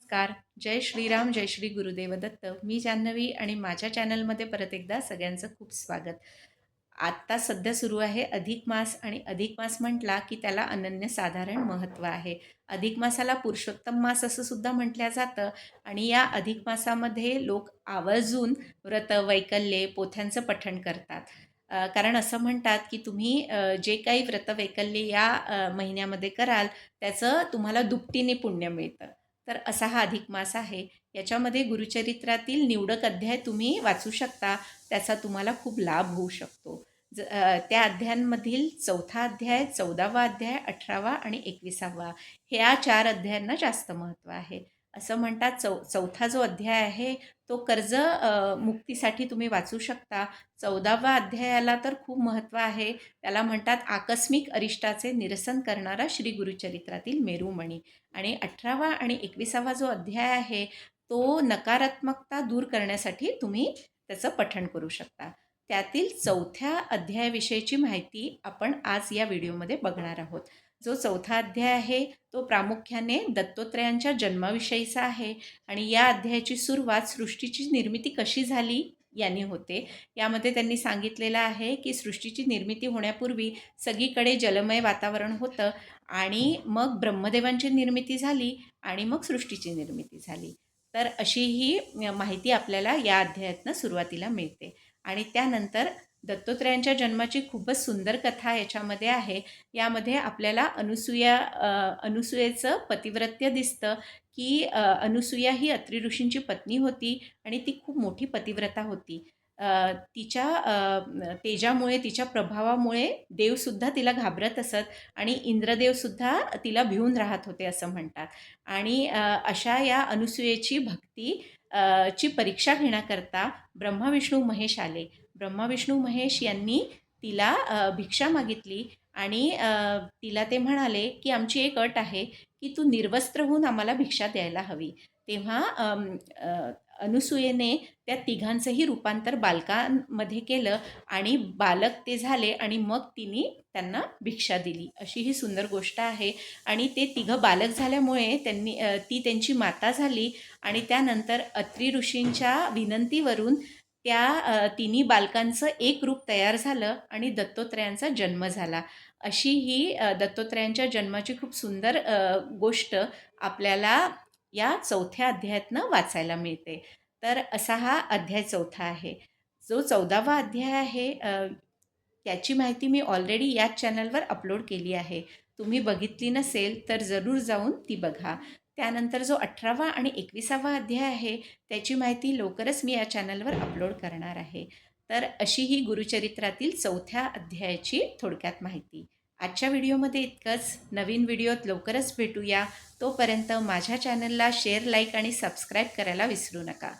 नमस्कार. जय श्रीराम, जय श्री गुरुदेव दत्त. मी जान्हवी आणि माझ्या चॅनलमध्ये परत एकदा सगळ्यांचं खूप स्वागत. आत्ता सध्या सुरू आहे अधिक मास आणि अधिक मास म्हटला की त्याला अनन्यसाधारण महत्त्व आहे. अधिक मासाला पुरुषोत्तम मास असं सुद्धा म्हटलं जातं आणि या अधिक मासामध्ये लोक आवर्जून व्रत, वैकल्ये, पोथ्यांचं पठण करतात. कारण असं म्हणतात की तुम्ही जे काही व्रत, वैकल्ये या महिन्यामध्ये कराल त्याचं तुम्हाला दुपटीने पुण्य मिळतं. तर असा हा अधिक मास आहे. याच्यामध्ये गुरुचरित्रातील निवडक अध्याय तुम्ही वाचू शकता. त्याचा तुम्हाला खूप लाभ होऊ शकतो. त्या अध्यायांमधील 4था अध्याय, 14वा अध्याय, 18वा आणि 21वा ह्या 4 अध्यायांना जास्त महत्त्व आहे. असं म्हणतात 4था जो अध्याय आहे तो कर्ज मुक्तीसाठी तुम्ही वाचू शकता. 14वा अध्यायाला तर खूप महत्त्व आहे. त्याला म्हणतात आकस्मिक अरिष्टाचे निरसन करणारा श्री गुरुचरित्रातील मेरुमणी. आणि 18वा आणि 21वा जो अध्याय आहे तो नकारात्मकता दूर करण्यासाठी तुम्ही त्याचं पठण करू शकता. त्यातील 4थ्या अध्यायाविषयीची माहिती आपण आज या व्हिडिओमध्ये बघणार आहोत. जो 4था अध्याय आहे तो प्रामुख्याने दत्तोत्रयांच्या जन्माविषयीचा आहे आणि या अध्यायाची सुरुवात सृष्टीची निर्मिती कशी झाली याने होते. यामध्ये त्यांनी सांगितलेलं आहे की सृष्टीची निर्मिती होण्यापूर्वी सगळीकडे जलमय वातावरण होतं आणि मग ब्रह्मदेवांची निर्मिती झाली आणि मग सृष्टीची निर्मिती झाली. तर अशी ही माहिती आपल्याला या अध्यायातनं सुरुवातीला मिळते आणि त्यानंतर दत्तोत्रयांच्या जन्माची खूपच सुंदर कथा याच्यामध्ये आहे. यामध्ये आपल्याला अनुसूयेचं पतिव्रत्य दिसतं की अनुसूया ही अत्री ऋषींची पत्नी होती आणि ती खूप मोठी पतिव्रता होती. तिच्या तेजामुळे, तिच्या प्रभावामुळे देवसुद्धा तिला घाबरत असत आणि इंद्रदेवसुद्धा तिला भिवून राहत होते असं म्हणतात. आणि अशा या अनुसूयेची भक्ती ची परीक्षा घेण्याकरता ब्रह्मा विष्णू महेश आले. ब्रह्मा विष्णू महेश यांनी तिला भिक्षा मागितली आणि तिला ते म्हणाले की आमची एक अट आहे की तू निर्वस्त्र होऊन आम्हाला भिक्षा द्यायला हवी. तेव्हा अनुसूयेने त्या तिघांचंही रूपांतर बालकांमध्ये केलं आणि बालक ते झाले आणि मग तिने त्यांना भिक्षा दिली. अशी ही सुंदर गोष्ट आहे आणि ते तिघं बालक झाल्यामुळे ती त्यांची माता झाली आणि त्यानंतर अत्री ऋषींच्या विनंतीवरून त्या तिन्ही बालकांचं एक रूप तयार झालं आणि दत्तोत्रयांचा जन्म झाला. अशी ही दत्तोत्रयांच्या जन्माची खूप सुंदर गोष्ट आपल्याला या 4थ्या अध्यायातनं वाचायला मिळते. तर असा हा अध्याय 4था आहे. जो 14वा अध्याय आहे त्याची माहिती मी ऑलरेडी याच चॅनलवर अपलोड केली आहे. तुम्ही बघितली नसेल तर जरूर जाऊन ती बघा. त्यानंतर जो 18वा आणि 21वा अध्याय आहे त्याची माहिती लवकरच मी या चॅनलवर अपलोड करणार आहे. तर अशी ही गुरुचरित्रातील 4थ्या अध्यायाची थोडक्यात माहिती. आजच्या व्हिडिओमध्ये इतकंच. नवीन व्हिडिओत लवकरच भेटूया. तोपर्यंत माझ्या चॅनलला शेअर, लाईक आणि सबस्क्राईब करायला विसरू नका.